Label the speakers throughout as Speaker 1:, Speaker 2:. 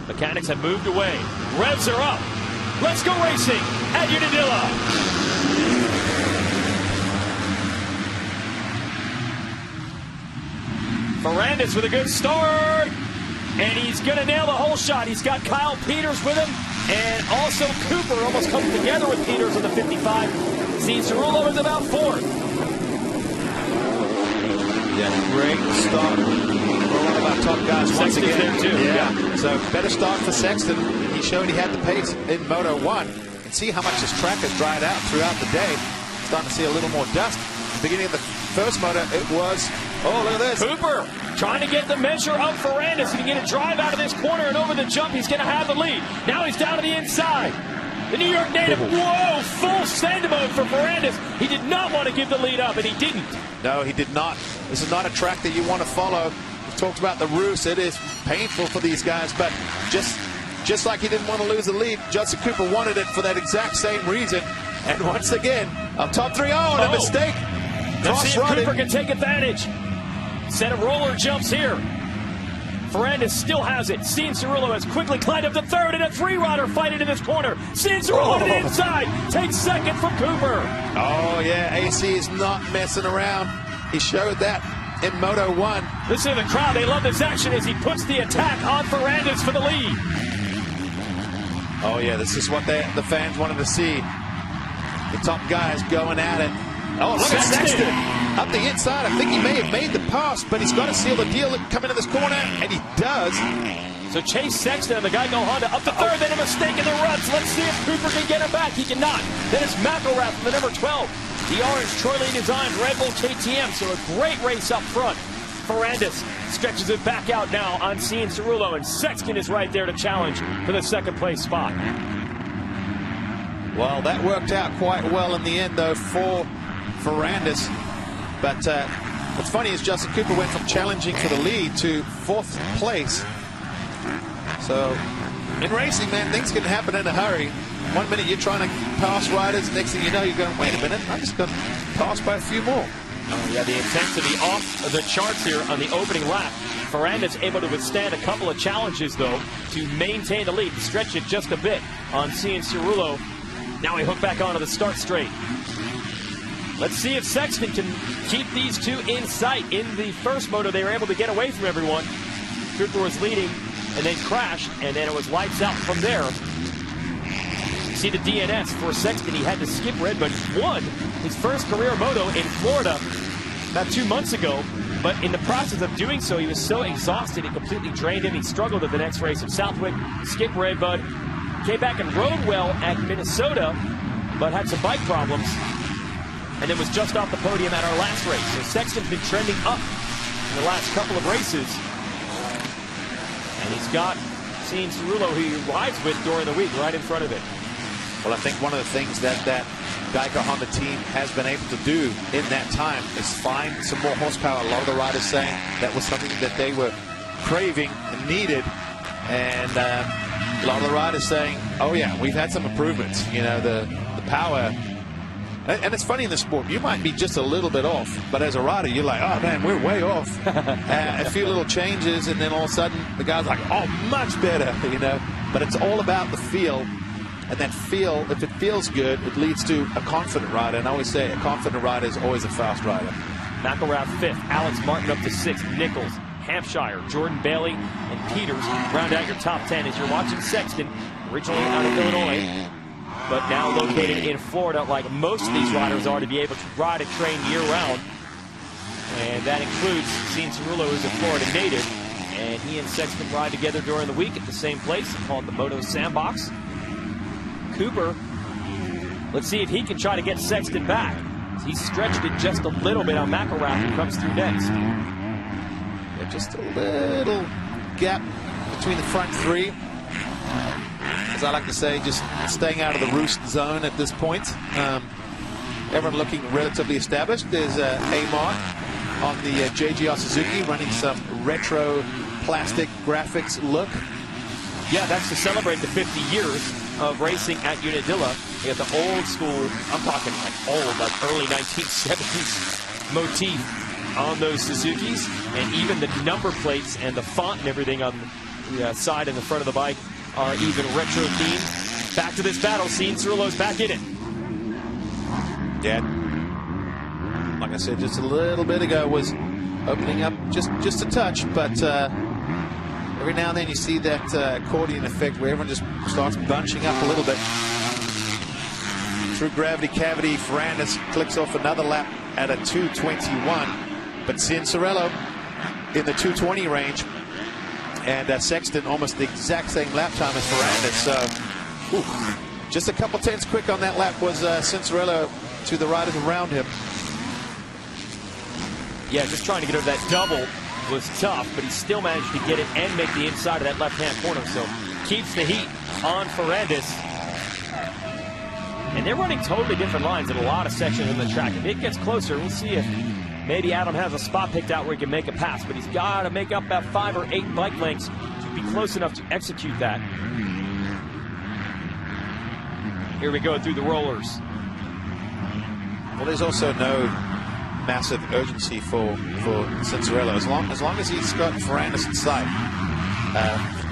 Speaker 1: Mechanics have moved away. Revs are up. Let's go racing at Unadilla. Ferrandis with a good start. And he's going to nail the whole shot. He's got Kyle Peters with him. And also Cooper almost comes together with Peters on the 55. Cianciarulo is about fourth.
Speaker 2: Yeah, great start. One of our top guys once
Speaker 1: Sexton's
Speaker 2: again.
Speaker 1: there too.
Speaker 2: Yeah. So better start for Sexton. He showed he had the pace in Moto 1. You can see how much his track has dried out throughout the day. Starting to see a little more dust. At the beginning of the first moto, it was, oh, look at this.
Speaker 1: Cooper trying to get the measure of Ferrandis. If he can get a drive out of this corner and over the jump, he's going to have the lead. Now he's down to the inside. The New York native, whoa, full send mode for Ferrandis. He did not want to give the lead up, and he didn't.
Speaker 2: No, he did not. This is not a track that you want to follow. We've talked about the roofs. It is painful for these guys, but just like he didn't want to lose the lead, Justin Cooper wanted it for that exact same reason. And once again, up top three. Oh, a mistake.
Speaker 1: Let's see if Cooper can take advantage. Set of roller jumps here. Ferrandis still has it. Cianciarulo has quickly climbed up to third, and a three-rider fight into this corner. Cianciarulo to the inside takes second from Cooper.
Speaker 2: Oh, yeah, AC is not messing around. He showed that in Moto 1.
Speaker 1: Listen to the crowd. They love this action as he puts the attack on Ferrandis for the lead.
Speaker 2: Oh, yeah, this is what the fans wanted to see. The top guys going at it. Oh, look at Sexton. Up the inside, I think he may have made the pass, but he's got to seal the deal coming to this corner, and he does.
Speaker 1: So Chase Sexton and the guy No Honda up to third, then a mistake in the ruts. Let's see if Cooper can get him back. He cannot. Then it's McElrath from the number 12. The orange Troy designed Red Bull KTM, so a great race up front. Ferrandis stretches it back out now on Cianciarulo, and Sexton is right there to challenge for the second place spot.
Speaker 2: Well, that worked out quite well in the end, though, for Ferrandis. But what's funny is Justin Cooper went from challenging for the lead to fourth place. So in racing, man, things can happen in a hurry. 1 minute you're trying to pass riders, next thing you know, you're going, wait a minute, I'm just going to pass by a few more.
Speaker 1: Oh, yeah, the intensity off the charts here on the opening lap. Ferrandis able to withstand a couple of challenges, though, to maintain the lead, stretch it just a bit on Cianciarulo. Now we hook back onto the start straight. Let's see if Sexton can keep these two in sight. In the first moto, they were able to get away from everyone. Cooper was leading and then crashed, and then it was lights out from there. You see the DNS for Sexton. He had to skip red, but he won his first career moto in Florida about 2 months ago. But in the process of doing so, he was so exhausted, it completely drained him. He struggled at the next race in Southwick, skipped red, but came back and rode well at Minnesota, but had some bike problems. And then was just off the podium at our last race. So Sexton's been trending up in the last couple of races. And he's got Cianciarulo, who he rides with during the week, right in front of it.
Speaker 2: Well, I think one of the things that Geico Honda team has been able to do in that time is find some more horsepower. A lot of the riders saying that was something that they were craving and needed. And a lot of the riders saying, oh yeah, we've had some improvements. You know, the power. And it's funny in the sport, you might be just a little bit off, but as a rider, you're like, oh man, we're way off. A few little changes, and then all of a sudden, the guy's like, oh, much better, you know. But it's all about the feel, and that feel, if it feels good, it leads to a confident rider. And I always say, a confident rider is always a fast rider.
Speaker 1: McElrath 5th, Alex Martin up to 6th, Nichols, Hampshire, Jordan Bailey, and Peters round out your top 10 as you're watching Sexton, originally out of Illinois, but now located in Florida, like most of these riders are, to be able to ride and train year-round. And that includes Cianciarulo, who's a Florida native, and he and Sexton ride together during the week at the same place called the Moto Sandbox. Cooper, let's see if he can try to get Sexton back. He's stretched it just a little bit on McElrath, who comes through next.
Speaker 2: Yeah, just a little gap between the front three. As I like to say, just staying out of the roost zone at this point. Everyone looking relatively established. There's AMA on the JGR Suzuki running some retro plastic graphics look.
Speaker 1: Yeah, that's to celebrate the 50 years of racing at Unadilla. You got the old school, I'm talking like old, like early 1970s motif on those Suzukis, and even the number plates and the font and everything on The side and the front of the bike are even retro themed. Back to this battle. Cianciarulo's back in it.
Speaker 2: Yeah. Like I said just a little bit ago, was opening up just a touch, but every now and then you see that accordion effect where everyone just starts bunching up a little bit. Through gravity cavity, Ferrandis clicks off another lap at a 2:21, but Cianciarulo in the 2:20 range, and Sexton almost the exact same lap time as Ferrandis. So just a couple tenths quick on that lap was Cianciarulo to the riders around him.
Speaker 1: Yeah, just trying to get over that double was tough, but he still managed to get it and make the inside of that left-hand corner. So keeps the heat on Ferrandis. And they're running totally different lines in a lot of sections of the track. If it gets closer, we'll see if maybe Adam has a spot picked out where he can make a pass. But he's got to make up about 5 or 8 bike lengths to be close enough to execute that. Here we go through the rollers.
Speaker 2: Well, there's also no massive urgency for Cianciarulo. As long as he's got Ferrandis in sight,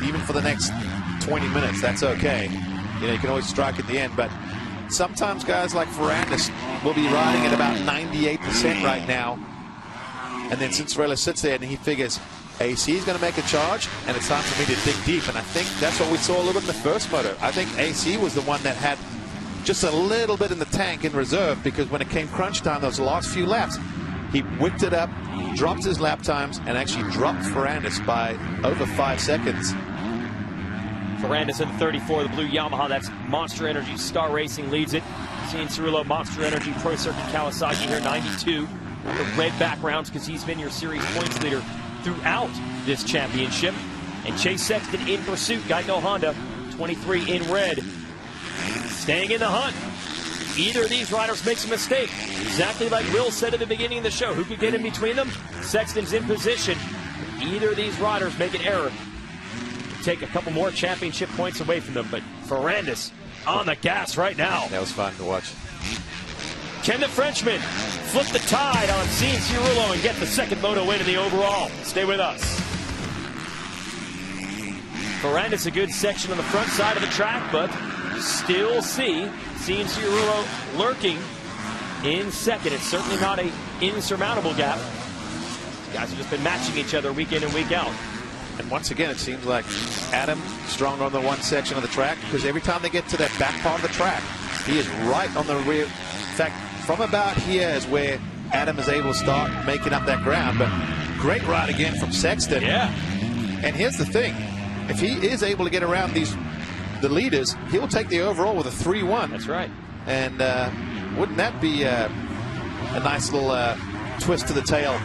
Speaker 2: even for the next 20 minutes, that's okay. You know, you can always strike at the end, but sometimes guys like Ferrandis will be riding at about 98% right now, and then Cianciarulo sits there and he figures AC is going to make a charge, and it's time for me to dig deep. And I think that's what we saw a little bit in the first moto. I think AC was the one that had just a little bit in the tank in reserve, because when it came crunch time, those last few laps, he whipped it up, dropped his lap times, and actually dropped Ferrandis by over 5 seconds.
Speaker 1: Ferrandis in 34, the blue Yamaha. That's Monster Energy Star Racing leads it. Cianciarulo, Monster Energy Pro Circuit Kawasaki here, 92. The red backgrounds because he's been your series points leader throughout this championship. And Chase Sexton in pursuit, Geico Honda, 23 in red. Staying in the hunt. Either of these riders makes a mistake. Exactly like Will said at the beginning of the show. Who could get in between them? Sexton's in position. Either of these riders make an error, take a couple more championship points away from them. But Ferrandis on the gas right now.
Speaker 2: That was fun to watch.
Speaker 1: Can the Frenchman flip the tide on Cianciarulo and get the second moto win in the overall? Stay with us. Ferrandis a good section on the front side of the track, but still see Cianciarulo lurking in second. It's certainly not an insurmountable gap. These guys have just been matching each other week in and week out.
Speaker 2: And once again, it seems like Adam stronger on the one section of the track, because every time they get to that back part of the track, he is right on the rear. In fact, from about here is where Adam is able to start making up that ground. But great ride again from Sexton.
Speaker 1: Yeah.
Speaker 2: And here's the thing. If he is able to get around the leaders, he'll take the overall with a 3-1.
Speaker 1: That's right. And
Speaker 2: wouldn't that be a nice little twist to the tail?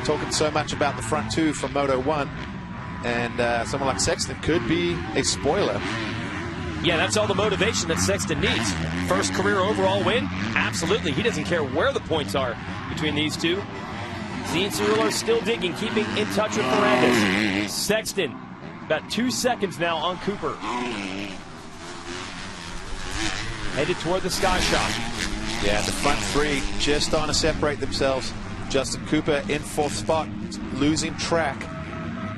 Speaker 2: Talking so much about the front two from Moto 1. And someone like Sexton could be a spoiler.
Speaker 1: Yeah, that's all the motivation that Sexton needs. First career overall win? Absolutely. He doesn't care where the points are between these two. Cianciarulo still digging, keeping in touch with Ferrandis. Sexton, about 2 seconds now on Cooper. Headed toward the sky shot.
Speaker 2: Yeah, the front three just starting to separate themselves. Justin Cooper in 4th spot, losing track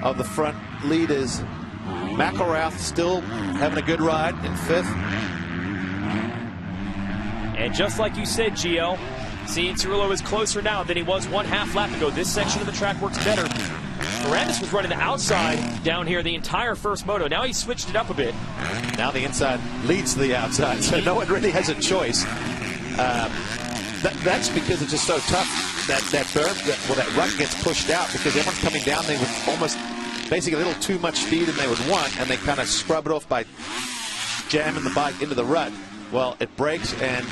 Speaker 2: of the front leaders. McElrath still having a good ride in 5th.
Speaker 1: And just like you said, GL, Cianciarulo is closer now than he was 1/2 lap ago. This section of the track works better. Ferrandis was running the outside down here the entire first moto. Now he's switched it up a bit.
Speaker 2: Now the inside leads to the outside, so no one really has a choice. That's because it's just so tough. That berm, that rut gets pushed out because everyone's coming down there with almost basically a little too much speed than they would want, and they kind of scrub it off by jamming the bike into the rut. Well, it breaks and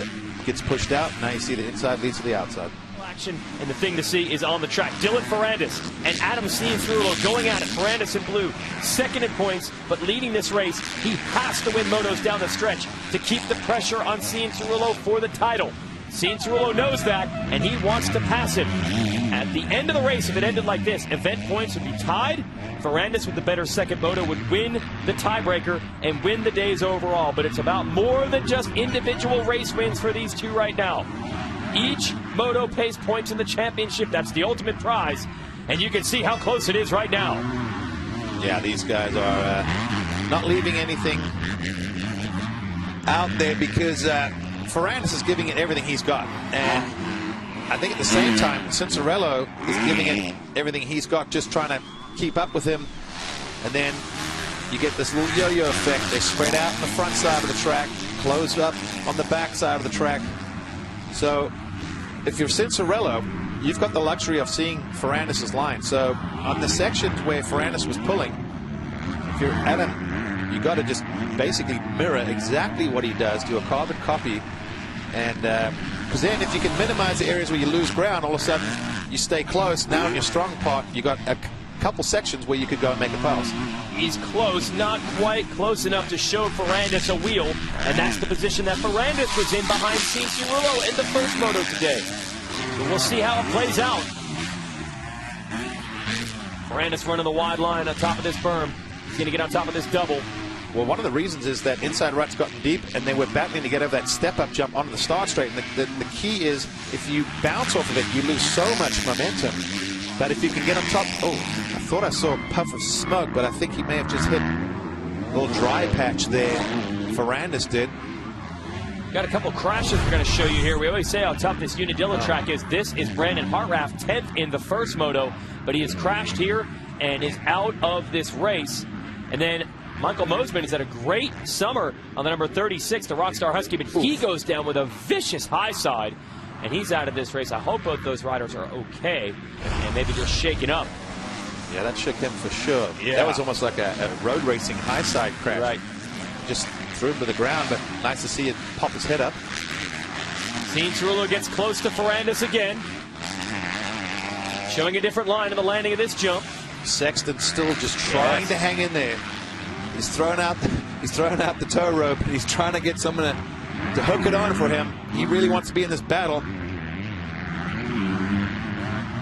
Speaker 2: gets pushed out. Now you see the inside leads to the outside.
Speaker 1: Action, and the thing to see is on the track. Dylan Ferrandis and Adam Cianciarulo going at it. Ferrandis in blue, second in points, but leading this race. He has to win motos down the stretch to keep the pressure on Cianciarulo for the title. Cianciarulo knows that, and he wants to pass him. At the end of the race, if it ended like this, event points would be tied. Ferrandis with the better second moto would win the tiebreaker and win the day's overall. But it's about more than just individual race wins for these two right now. Each moto pays points in the championship. That's the ultimate prize. And you can see how close it is right now.
Speaker 2: Yeah, these guys are not leaving anything out there because Ferrandis is giving it everything he's got. And I think at the same time, Cianciarulo is giving it everything he's got, just trying to keep up with him. And then you get this little yo-yo effect. They spread out on the front side of the track, close up on the back side of the track. So if you're Cianciarulo, you've got the luxury of seeing Ferrandis' line. So on the sections where Ferrandis was pulling, if you're at him, you got to just basically mirror exactly what he does, do a carbon copy, and because then if you can minimize the areas where you lose ground, all of a sudden you stay close. Now in your strong part, you got a couple sections where you could go and make a pass.
Speaker 1: He's close, not quite close enough to show Ferrandis a wheel, and that's the position that Ferrandis was in behind Cianciarulo in the first moto today. So we'll see how it plays out. Ferrandis running the wide line on top of this berm. He's going to get on top of this double.
Speaker 2: Well, one of the reasons is that inside rut's gotten deep, and they were battling to get over that step-up jump onto the start straight. And the key is, if you bounce off of it, you lose so much momentum. But if you can get on top... Oh, I thought I saw a puff of smoke, but I think he may have just hit a little dry patch there. Ferrandis did.
Speaker 1: Got a couple crashes we're going to show you here. We always say how tough this Unadilla track is. This is Brandon Hartraff, 10th in the first moto, but he has crashed here and is out of this race. And then Michael Mosman has had a great summer on the number 36, the Rockstar Husky, but he goes down with a vicious high side, and he's out of this race. I hope both those riders are okay and maybe just shaken up.
Speaker 2: Yeah, that shook him for sure.
Speaker 1: Yeah.
Speaker 2: That was almost like a road racing high side crash.
Speaker 1: Right.
Speaker 2: Just threw him to the ground, but nice to see it pop his head up.
Speaker 1: Cianciarulo gets close to Ferrandis again, showing a different line in the landing of this jump.
Speaker 2: Sexton still just trying to hang in there. He's throwing out the tow rope, and he's trying to get someone to hook it on for him. He really wants to be in this battle.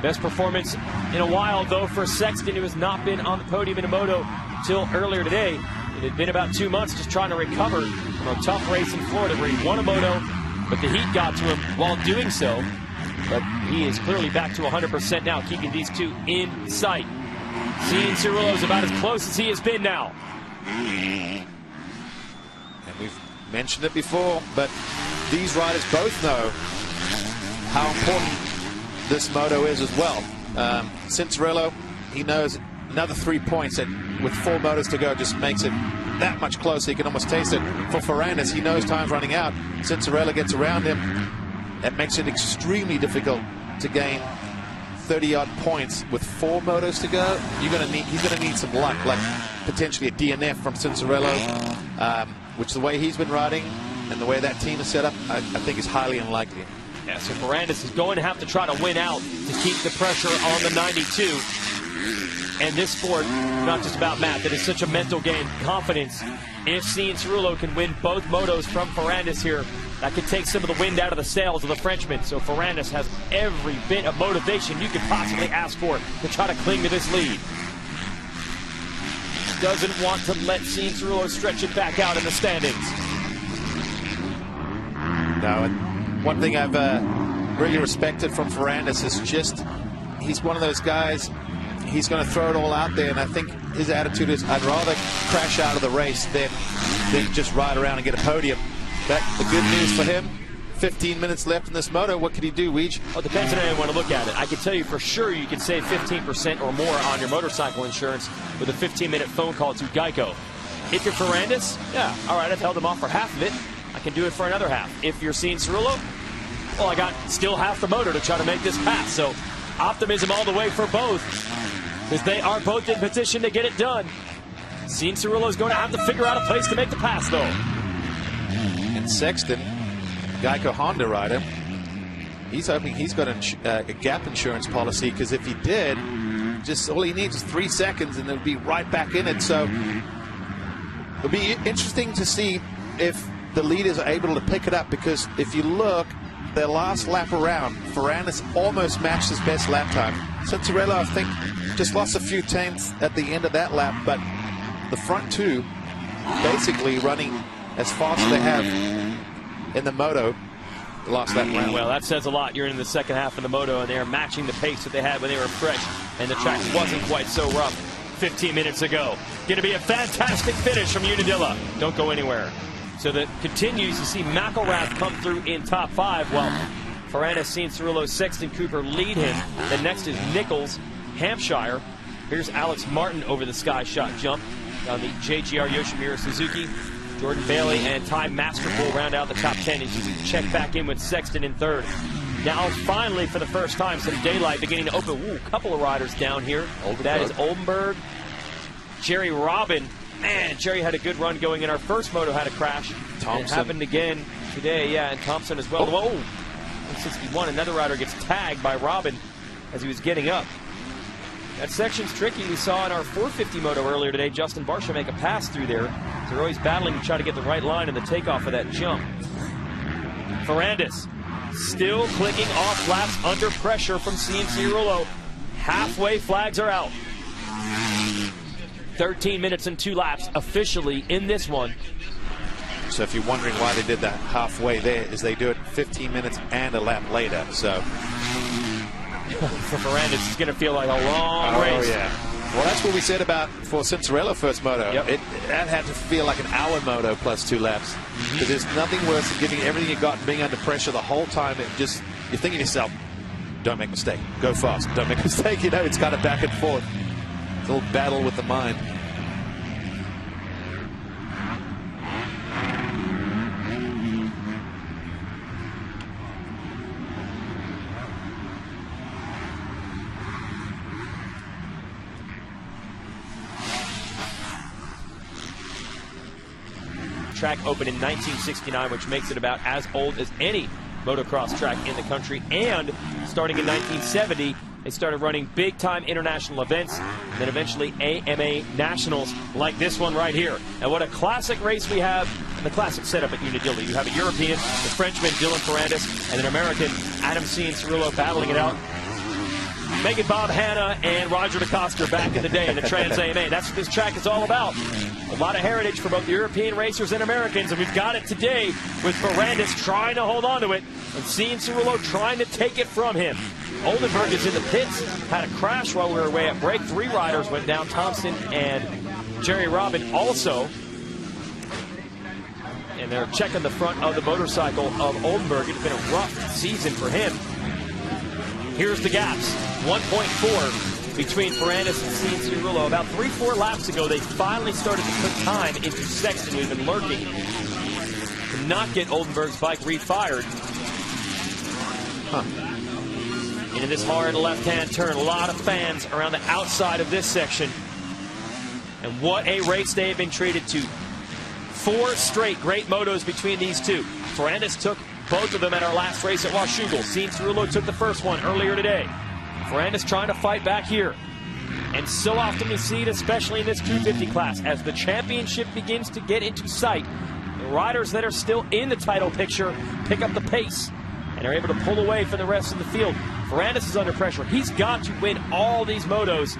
Speaker 1: Best performance in a while, though, for Sexton, who has not been on the podium in a moto until earlier today. It had been about 2 months just trying to recover from a tough race in Florida where he won a moto, but the heat got to him while doing so. But he is clearly back to 100% now, keeping these two in sight. Cianciarulo is about as close as he has been now.
Speaker 2: And we've mentioned it before, but these riders both know how important this moto is as well. Cianciarulo, he knows another 3 points, and with 4 motos to go, just makes it that much closer. He can almost taste it. For Ferrandis, he knows time's running out. Cianciarulo gets around him. That makes it extremely difficult to gain 30-odd points with 4 motos to go. He's going to need some luck, like potentially a DNF from Cianciarulo, which the way he's been riding and the way that team is set up, I think is highly unlikely.
Speaker 1: Yeah, so Ferrandis is going to have to try to win out to keep the pressure on the 92. And this sport, not just about math, it is such a mental game, confidence. If Cianciarulo can win both motos from Ferrandis here, that could take some of the wind out of the sails of the Frenchman. So Ferrandis has every bit of motivation you could possibly ask for to try to cling to this lead. Doesn't want to let Cianciarulo stretch it back out in the standings.
Speaker 2: No, and one thing I've really respected from Ferrandis is just, he's one of those guys, he's going to throw it all out there, and I think his attitude is, I'd rather crash out of the race than just ride around and get a podium. But the good news for him, 15 minutes left in this moto. What can he do, Weege?
Speaker 1: Oh, it depends on how you want to look at it. I can tell you for sure you can save 15% or more on your motorcycle insurance with a 15-minute phone call to Geico. If you're Ferrandis, yeah, all right, I've held him off for half of it. I can do it for another half. If you're Cianciarulo, well, I got still half the motor to try to make this pass. So optimism all the way for both, because they are both in position to get it done. Cianciarulo is going to have to figure out a place to make the pass, though.
Speaker 2: And Sexton, Geico Honda rider, he's hoping he's got a gap insurance policy, because if he did, just all he needs is 3 seconds and it'll be right back in it. So it'll be interesting to see if the leaders are able to pick it up, because if you look, their last lap around, Ferrandis almost matched his best lap time. Cianciarulo, I think, just lost a few tenths at the end of that lap, but the front two basically running as fast as they have in the moto lost that round.
Speaker 1: Well, that says a lot. You're in the second half of the moto, and they're matching the pace that they had when they were fresh, and the track wasn't quite so rough. 15 minutes ago. Going to be a fantastic finish from Unadilla. Don't go anywhere. So that continues to see McElrath come through in top 5, while Ferrandis, Cianciarulo, Sexton, Cooper lead him. Then next is Nichols, Hampshire. Here's Alex Martin over the sky shot jump on the JGR Yoshimura Suzuki. Jordan Bailey and Ty Masterful round out the top 10 as you check back in with Sexton in third. Now finally, for the first time, some daylight beginning to open. Ooh, a couple of riders down here. That is Oldenburg. Jerry Robin. Man, Jerry had a good run going in our first moto, had a crash. Thompson. It happened again today, yeah, and Thompson as well. Whoa, 61, another rider gets tagged by Robin as he was getting up. That section's tricky. We saw in our 450 moto earlier today, Justin Barsha make a pass through there. So they're always battling to try to get the right line in the takeoff of that jump. Ferrandis still clicking off laps under pressure from Cianciarulo. Halfway flags are out. 13 minutes and 2 laps officially in this one.
Speaker 2: So if you're wondering why they did that halfway there, is they do it 15 minutes and a lap later. So
Speaker 1: for Ferrandis, it's going to feel like a long race.
Speaker 2: Yeah. Well, that's what we said about for Cianciarulo first moto.
Speaker 1: Yep.
Speaker 2: That had to feel like an hour moto plus 2 laps. Because there's nothing worse than giving everything you got and being under pressure the whole time. And just, you're thinking to yourself, don't make a mistake. Go fast. Don't make a mistake. You know, it's kind of back and forth. It's a little battle with the mind.
Speaker 1: Track opened in 1969, which makes it about as old as any motocross track in the country. And starting in 1970, they started running big-time international events, and then eventually AMA Nationals like this one right here. And what a classic race we have, and the classic setup at Unadilla. You have a European, the Frenchman Dylan Ferrandis, and an American, Adam Cianciarulo, battling it out. Making Bob Hanna and Roger DeCoster back in the day in the Trans AMA. That's what this track is all about. A lot of heritage for both the European racers and Americans, and we've got it today with Ferrandis trying to hold on to it, and Cianciarulo trying to take it from him. Oldenburg is in the pits, had a crash while we were away at break. 3 riders went down, Thompson and Jerry Robin also. And they're checking the front of the motorcycle of Oldenburg. It's been a rough season for him. Here's the gaps. 1.4 between Ferrandis and Cianciarulo. About 3-4 laps ago, they finally started to put time into Sexton, who's been lurking to not get Oldenburg's bike refired. Into this hard left-hand turn. A lot of fans around the outside of this section. And what a race they have been treated to. 4 straight great motos between these two. Ferrandis took both of them at our last race at Washougal. Cianciarulo took the first one earlier today. Ferrandis trying to fight back here. And so often we see it, especially in this 250 class, as the championship begins to get into sight, the riders that are still in the title picture pick up the pace and are able to pull away from the rest of the field. Ferrandis is under pressure. He's got to win all these motos.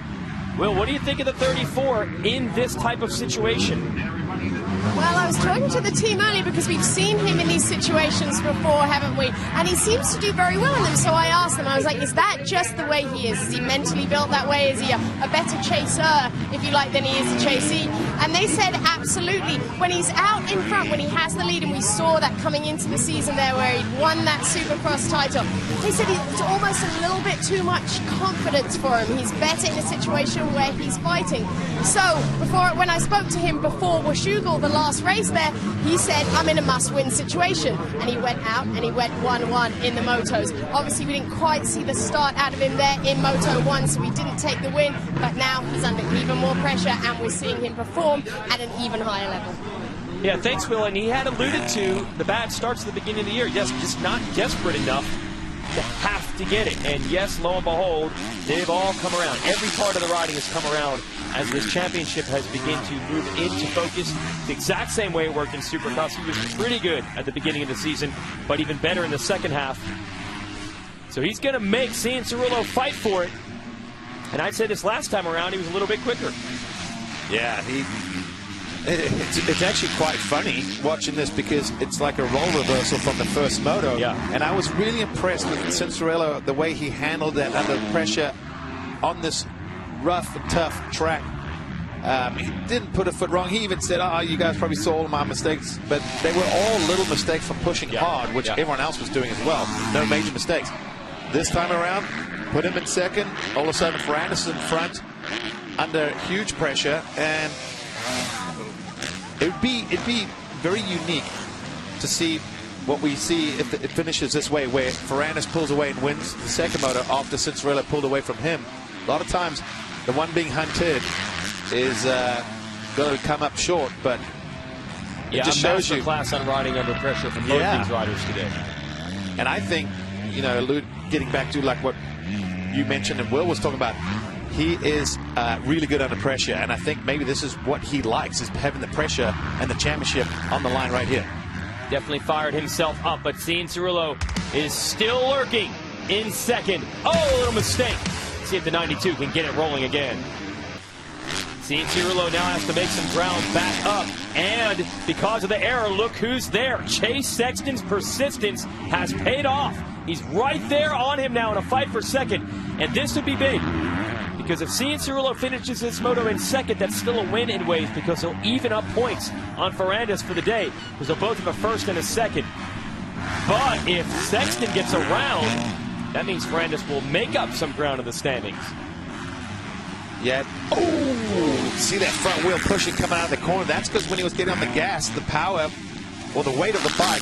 Speaker 1: Will, what do you think of the 34 in this type of situation?
Speaker 3: Well, I was talking to the team earlier because we've seen him in these situations before, haven't we? And he seems to do very well in them. So I asked them, I was like, is that just the way he is? Is he mentally built that way? Is he a better chaser, if you like, than he is a chasee? And they said absolutely. When he's out in front, when he has the lead, and we saw that coming into the season there where he'd won that Supercross title, they said it's almost a little bit too much confidence for him. He's better in a situation where he's fighting. So when I spoke to him before Washougal, the last race there, he said, I'm in a must-win situation. And he went out and he went 1-1 in the motos. Obviously, we didn't quite see the start out of him there in Moto 1, so he didn't take the win. But now he's under even more pressure, and we're seeing him perform at an even higher level.
Speaker 1: Yeah, thanks, Will. And he had alluded to the bad starts at the beginning of the year. Yes, just not desperate enough to have to get it. And yes, lo and behold, they've all come around. Every part of the riding has come around as this championship has begun to move into focus. The exact same way it worked in Supercross. He was pretty good at the beginning of the season, but even better in the second half. So he's going to make Cianciarulo fight for it. And I'd say this last time around, he was a little bit quicker.
Speaker 2: Yeah, it's actually quite funny watching this because it's like a role reversal from the first moto.
Speaker 1: Yeah.
Speaker 2: And I was really impressed with Cianciarulo, the way he handled that under pressure on this rough and tough track. He didn't put a foot wrong. He even said, "Oh, you guys probably saw all my mistakes," but they were all little mistakes from pushing hard, which everyone else was doing as well. No major mistakes. This time around, put him in second. All of a sudden, Ferrandis is in front under huge pressure, and it'd be very unique to see what we see if it finishes this way, where Ferrandis pulls away and wins the second moto after Cianciarulo pulled away from him. A lot of times, the one being hunted is going to come up short, but it just shows you
Speaker 1: class on riding under pressure from both these riders today.
Speaker 2: And I think, you know, getting back to like what you mentioned and Will was talking about, he is really good under pressure, and I think maybe this is what he likes, is having the pressure and the championship on the line right here.
Speaker 1: Definitely fired himself up, but Cianciarulo is still lurking in second. Oh, a little mistake. See if the 92 can get it rolling again. Cianciarulo now has to make some ground back up, and because of the error, look who's there. Chase Sexton's persistence has paid off. He's right there on him now in a fight for second, and this would be big, because if Cianciarulo finishes this moto in second, that's still a win in ways, because he'll even up points on Ferrandis for the day, because they'll both have a first and a second. But if Sexton gets around, that means Ferrandis will make up some ground in the standings.
Speaker 2: Yeah. Oh, see that front wheel pushing coming out of the corner. That's because when he was getting on the gas, the power or the weight of the bike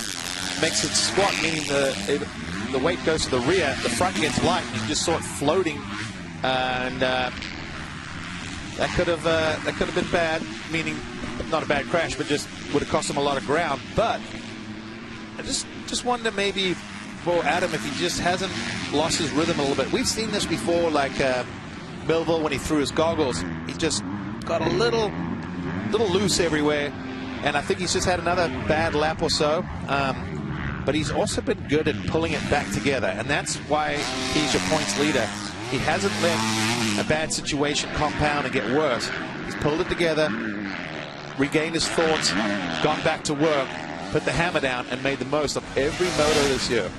Speaker 2: makes it squat, meaning the weight goes to the rear, the front gets light. You just saw it floating, and that could have been bad, meaning not a bad crash, but just would have cost him a lot of ground. But I just wonder maybe for Adam if he just hasn't lost his rhythm a little bit. We've seen this before, like Millville, when he threw his goggles, he just got a little loose everywhere, and I think he's just had another bad lap or so. But he's also been good at pulling it back together, and that's why he's your points leader. He hasn't let a bad situation compound and get worse. He's pulled it together, regained his thoughts, gone back to work, put the hammer down, and made the most of every moto this year.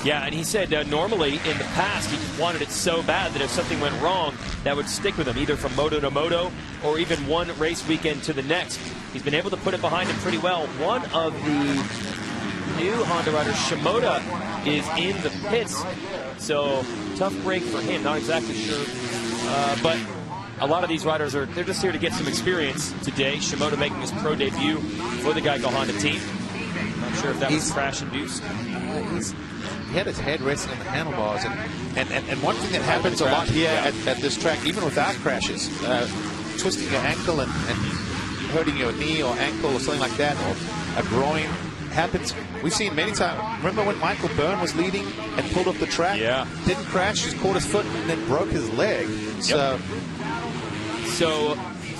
Speaker 1: Yeah, and he said normally in the past he wanted it so bad that if something went wrong, that would stick with him, either from moto to moto or even one race weekend to the next. He's been able to put it behind him pretty well. One of the new Honda riders, Shimoda, is in the pits, so tough break for him. Not exactly sure, but a lot of these riders they're just here to get some experience today. Shimoda making his pro debut for the Geico Honda team. Not sure if that was crash induced.
Speaker 2: He had his head resting on the handlebars, and one thing that happens a lot here at this track, even without crashes, twisting your ankle and hurting your knee or ankle or something like that, or a groin, happens. We've seen many times. Remember when Michael Byrne was leading and pulled up the track?
Speaker 1: Yeah.
Speaker 2: Didn't crash, just caught his foot and then broke his leg. So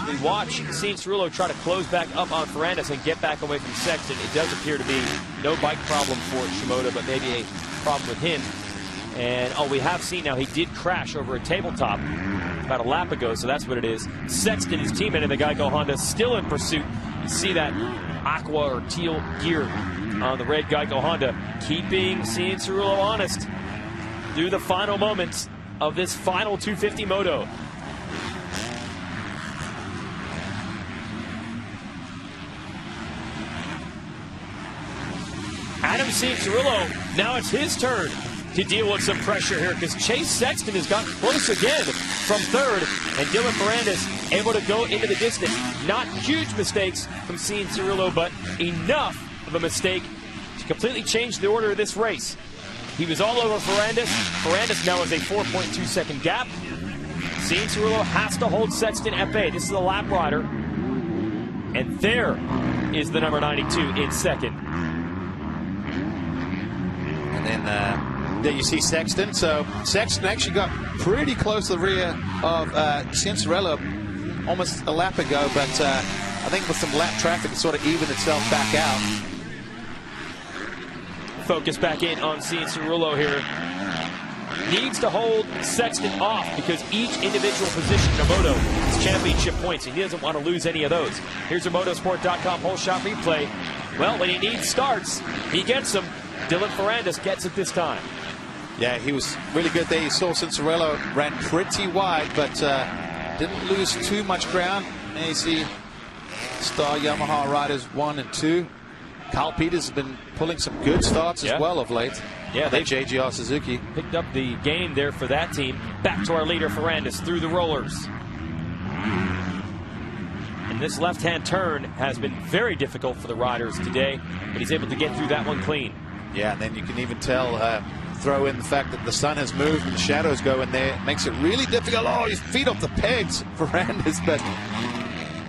Speaker 1: we watch Cianciarulo try to close back up on Ferrandis and get back away from Sexton. It does appear to be no bike problem for Shimoda, but maybe a problem with him. And we have seen now he did crash over a tabletop about a lap ago, so that's what it is. Sexton, his teammate in the Geico Honda, still in pursuit. You see that aqua or teal gear on the red Geico Honda, keeping Cianciarulo honest through the final moments of this final 250 moto. Adam Cianciarulo, now it's his turn to deal with some pressure here, because Chase Sexton has gotten close again from third, and Dylan Ferrandis able to go into the distance. Not huge mistakes from Cianciarulo, but enough of a mistake to completely change the order of this race. He was all over Ferrandis. Ferrandis now has a 4.2 second gap. Cianciarulo has to hold Sexton at bay. This is a lap rider. And there is the number 92 in second.
Speaker 2: And then there you see Sexton. So Sexton actually got pretty close to the rear of Cianciarulo almost a lap ago, but I think with some lap traffic it sort of evened itself back out.
Speaker 1: Focus back in on Cianciarulo here. Needs to hold Sexton off, because each individual position in a moto is championship points, and he doesn't want to lose any of those. Here's a motosport.com whole shot replay. Well, when he needs starts, he gets them. Dylan Ferrandis gets it this time.
Speaker 2: Yeah, he was really good there. You saw Cianciarulo ran pretty wide, but didn't lose too much ground. And you see star Yamaha riders 1 and 2. Carl Peters has been pulling some good starts as well of late.
Speaker 1: Yeah,
Speaker 2: they JGR Suzuki
Speaker 1: picked up the game there for that team. Back to our leader, Ferrandis, through the rollers. And this left-hand turn has been very difficult for the riders today, but he's able to get through that one clean.
Speaker 2: Yeah, and then you can even tell, throw in the fact that the sun has moved and the shadows go in there. It makes it really difficult. Oh, his feet off the pegs, Ferrandis, but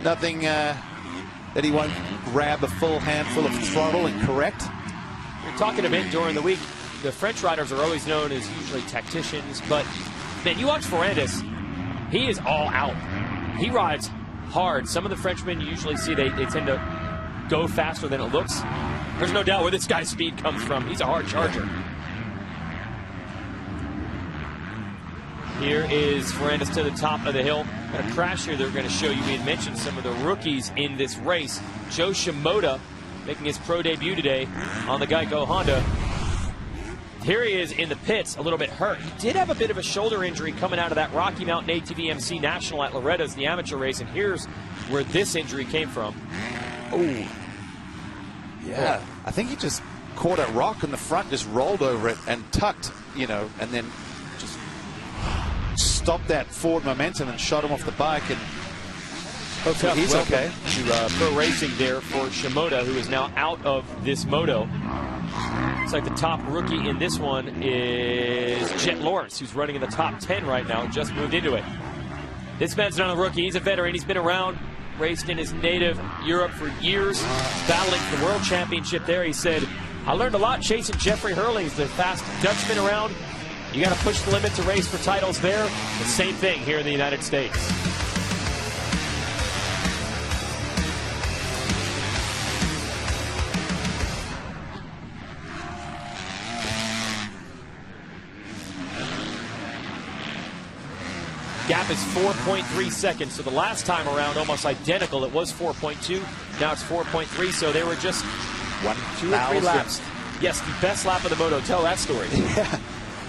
Speaker 2: nothing that he won't grab a full handful of throttle and correct.
Speaker 1: We're talking a bit during the week. The French riders are always known as usually tacticians, but man, you watch Ferrandis, he is all out. He rides hard. Some of the Frenchmen you usually see, they tend to go faster than it looks. There's no doubt where this guy's speed comes from. He's a hard charger. Here is Ferrandis to the top of the hill. Got a crash here they're going to show you. We had mentioned some of the rookies in this race. Jo Shimoda making his pro debut today on the Geico Honda. Here he is in the pits, a little bit hurt. He did have a bit of a shoulder injury coming out of that Rocky Mountain ATV MC National at Loretta's, the amateur race, and here's where this injury came from.
Speaker 2: Oh, yeah. I think he just caught a rock in the front, just rolled over it and tucked, you know, and then just stopped that forward momentum and shot him off the bike. And hopefully he's okay.
Speaker 1: To pro racing there for Shimoda, who is now out of this moto. Looks like the top rookie in this one is Jett Lawrence, who's running in the top 10 right now, just moved into it. This man's not a rookie, he's a veteran. He's been around, raced in his native Europe for years, battling for the World Championship there. He said, I learned a lot chasing Jeffrey Hurlings, the fast Dutchman around. You got to push the limit to race for titles there. The same thing here in the United States. Gap is 4.3 seconds, so the last time around almost identical. It was 4.2, now it's 4.3, so they were just 2 or 3 laps. Yes, the best lap of the moto. Tell that story.
Speaker 2: Yeah.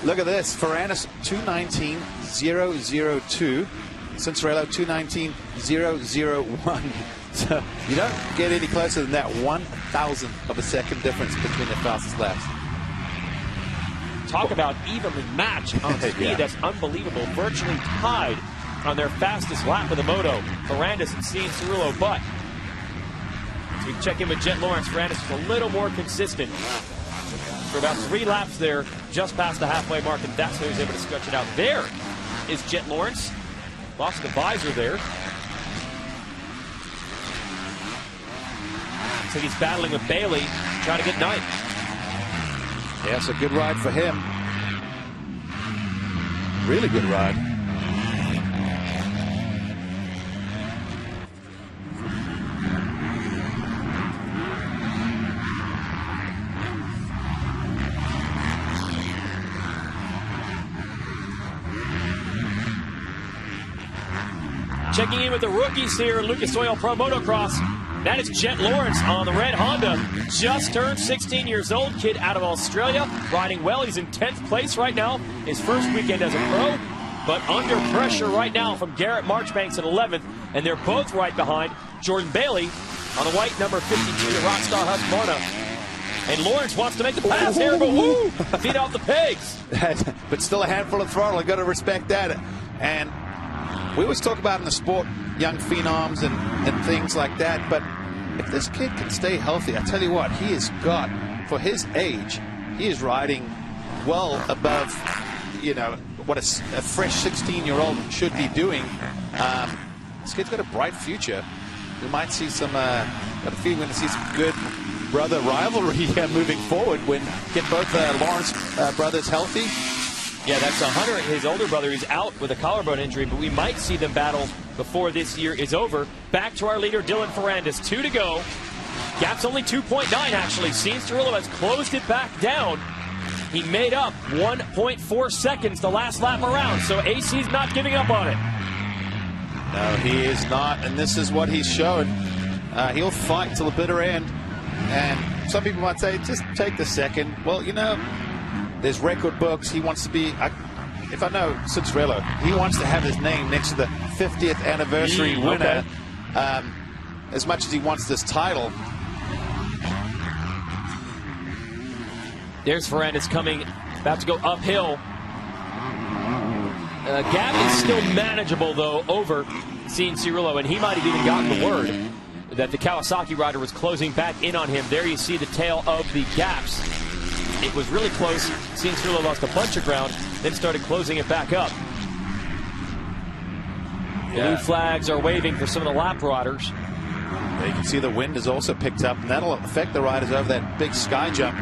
Speaker 2: Look at this. Ferrandis 2:19.002. Cianciarulo 2:19.001. So you don't get any closer than that 1,000th of a second difference between the fastest laps.
Speaker 1: Talk about evenly matched on speed.
Speaker 2: Yeah.
Speaker 1: That's unbelievable. Virtually tied on their fastest lap of the moto. Ferrandis and Cianciarulo, but as we check in with Jett Lawrence, Ferrandis was a little more consistent for about 3 laps there, just past the halfway mark, and that's how he was able to stretch it out. There is Jett Lawrence. Lost the visor there. Looks like he's battling with Bailey, trying to get ninth.
Speaker 2: Yeah, it's a good ride for him. Really good ride.
Speaker 1: Checking in with the rookies here in Lucas Oil Pro Motocross. That is Jett Lawrence on the red Honda. Just turned 16 years old, kid out of Australia. Riding well, he's in 10th place right now. His first weekend as a pro, but under pressure right now from Garrett Marchbanks at 11th. And they're both right behind Jordan Bailey on the white number 52 to Rockstar Husqvarna. And Lawrence wants to make the pass here, but woo! Feet off the pegs.
Speaker 2: But still a handful of throttle. I got to respect that. And we always talk about in the sport young phenoms and things like that, but if this kid can stay healthy, I tell you what, he has got, for his age, he is riding well above, you know, what a fresh 16-year-old should be doing. This kid's got a bright future. We might see some, got a feeling we're going to see some good brother rivalry moving forward when get both Lawrence brothers healthy.
Speaker 1: Yeah, that's Hunter, his older brother, who's out with a collarbone injury, but we might see them battle before this year is over. Back to our leader, Dylan Ferrandis. 2 to go. Gap's only 2.9, actually. Cianciarulo has closed it back down. He made up 1.4 seconds the last lap around, so AC's not giving up on it.
Speaker 2: No, he is not, and this is what he's shown. He'll fight till the bitter end, and some people might say, just take the second. Well, you know, there's record books. He wants to be, if I know Cianciarulo, he wants to have his name next to the 50th anniversary winner.
Speaker 1: Okay.
Speaker 2: As much as he wants this title.
Speaker 1: There's Ferrandis coming, about to go uphill. Gap is still manageable, though, over Cianciarulo, and he might have even gotten the word that the Kawasaki rider was closing back in on him. There you see the tail of the gaps. It was really close. Cianciarulo lost a bunch of ground, then started closing it back up. Blue flags are waving for some of the lap riders.
Speaker 2: You can see the wind has also picked up, and that'll affect the riders over that big sky jump.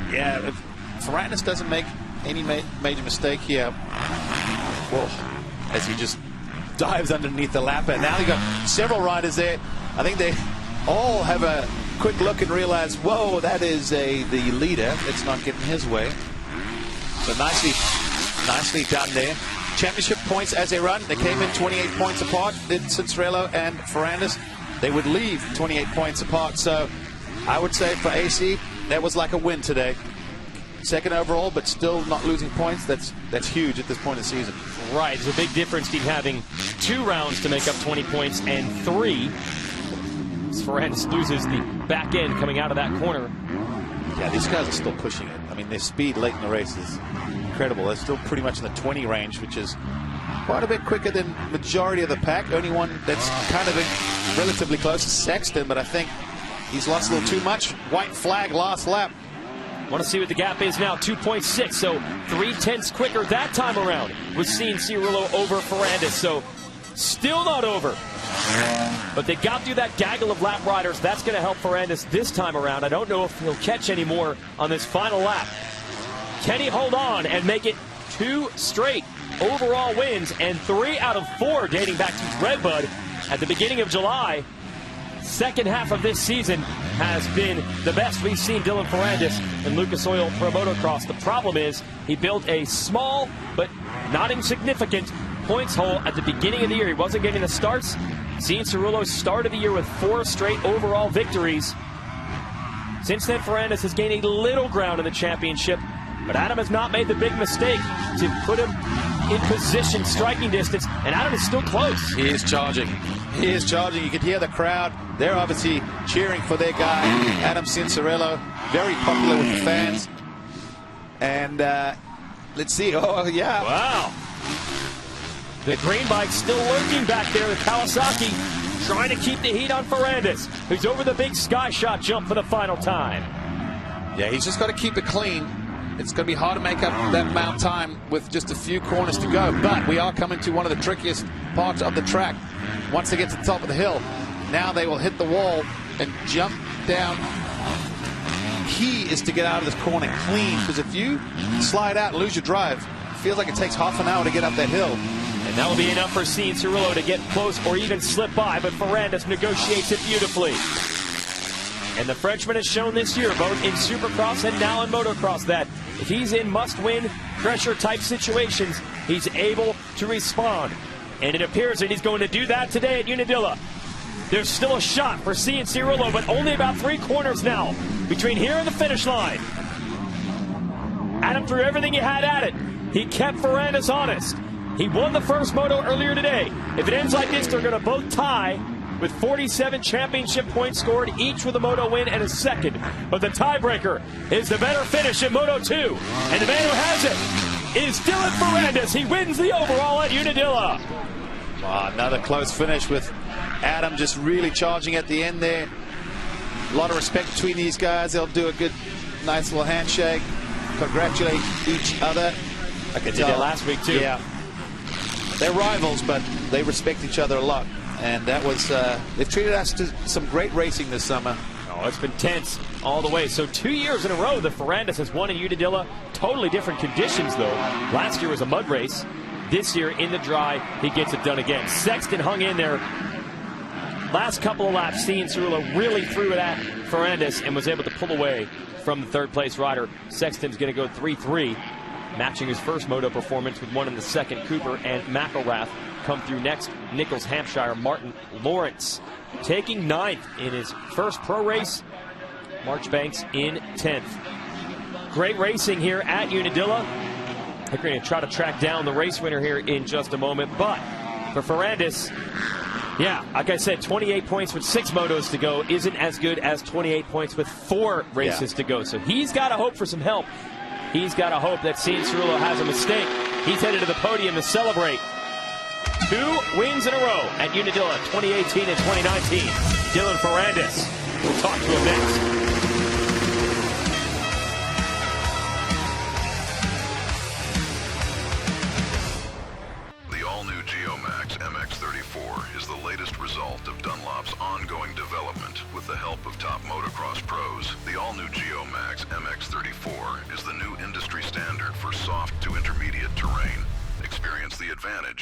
Speaker 2: If Ferrandis doesn't make any major mistake here, well, as he just dives underneath the lap, and now you got several riders there. I think they all have a quick look and realize, whoa, that is the leader. It's not getting his way. So nicely done there. Championship points as they run. They came in 28 points apart. Did Cianciarulo and Ferrandis. They would leave 28 points apart. So I would say for AC, that was like a win today. Second overall, but still not losing points. That's huge at this point of the season.
Speaker 1: Right. There's a big difference between having 2 rounds to make up 20 points and 3. Ferrandis loses the back end coming out of that corner.
Speaker 2: Yeah, these guys are still pushing it. I mean, their speed late in the race is incredible. They're still pretty much in the 20 range, which is quite a bit quicker than majority of the pack. Only one that's kind of relatively close is Sexton, but I think he's lost a little too much. White flag last lap.
Speaker 1: Want to see what the gap is now, 2.6, so 0.3 quicker that time around with Cianciarulo over Ferrandis, so still not over. But they got through that gaggle of lap riders. That's going to help Ferrandis this time around. I don't know if he'll catch any more on this final lap. Can he hold on and make it 2 straight overall wins and 3 out of 4 dating back to Redbud at the beginning of July? Second half of this season has been the best we've seen Dylan Ferrandis in Lucas Oil Pro Motocross. The problem is he built a small but not insignificant points hole at the beginning of the year. He wasn't getting the starts. Cianciarulo started the year with 4 straight overall victories. Since then, Ferrandis has gained a little ground in the championship, but Adam has not made the big mistake to put him in position, striking distance, and Adam is still close.
Speaker 2: He is charging. He is charging. You can hear the crowd. They're obviously cheering for their guy, Adam Cianciarulo. Very popular with the fans. And let's see. Oh, yeah.
Speaker 1: Wow. The green bike still lurking back there. The Kawasaki trying to keep the heat on Ferrandis, who's over the big sky shot jump for the final time.
Speaker 2: Yeah, he's just got to keep it clean. It's going to be hard to make up that amount of time with just a few corners to go. But we are coming to one of the trickiest parts of the track. Once they get to the top of the hill, now they will hit the wall and jump down. Key is to get out of this corner clean, because if you slide out and lose your drive, it feels like it takes half an hour to get up that hill.
Speaker 1: And that will be enough for Cianciarulo to get close or even slip by, but Ferrandis negotiates it beautifully. And the Frenchman has shown this year, both in Supercross and now in Motocross, that if he's in must-win, pressure-type situations, he's able to respond. And it appears that he's going to do that today at Unadilla. There's still a shot for Cianciarulo, but only about 3 corners now between here and the finish line. Adam threw everything he had at it. He kept Ferrandis honest. He won the first moto earlier today. If it ends like this, they're going to both tie with 47 championship points scored, each with a Moto win and a second. But the tiebreaker is the better finish in Moto 2. And the man who has it is Dylan Ferrandis. He wins the overall at Unadilla.
Speaker 2: Wow, another close finish with Adam just really charging at the end there. A lot of respect between these guys. They'll do a good, nice little handshake. Congratulate each other. I could
Speaker 1: did that last week too.
Speaker 2: Yeah. They're rivals, but they respect each other a lot. And that was, they've treated us to some great racing this summer.
Speaker 1: Oh, it's been tense all the way. So 2 years in a row that Ferrandis has won in Unadilla. Totally different conditions, though. Last year was a mud race. This year, in the dry, he gets it done again. Sexton hung in there. Last couple of laps, Cianciarulo really threw it at Ferrandis and was able to pull away from the third-place rider. Sexton's going to go 3-3, matching his first moto performance with one in the second. Cooper and McElrath come through next. Nichols, Hampshire, Martin Lawrence taking 9th in his first pro race. Marchbanks in 10th. Great racing here at Unadilla. They're going to try to track down the race winner here in just a moment. But for Ferrandis, yeah, like I said, 28 points with 6 motos to go isn't as good as 28 points with 4 races to go. So he's got to hope for some help. He's got to hope that Cianciarulo has a mistake. He's headed to the podium to celebrate 2 wins in a row at Unadilla, 2018 and 2019. Dylan Ferrandis. We'll talk to him next.
Speaker 4: Geomax MX34 is the latest result of Dunlop's ongoing development with the help of top motocross pros. The all-new Geomax MX34 is the new industry standard for soft to intermediate terrain. Experience the advantage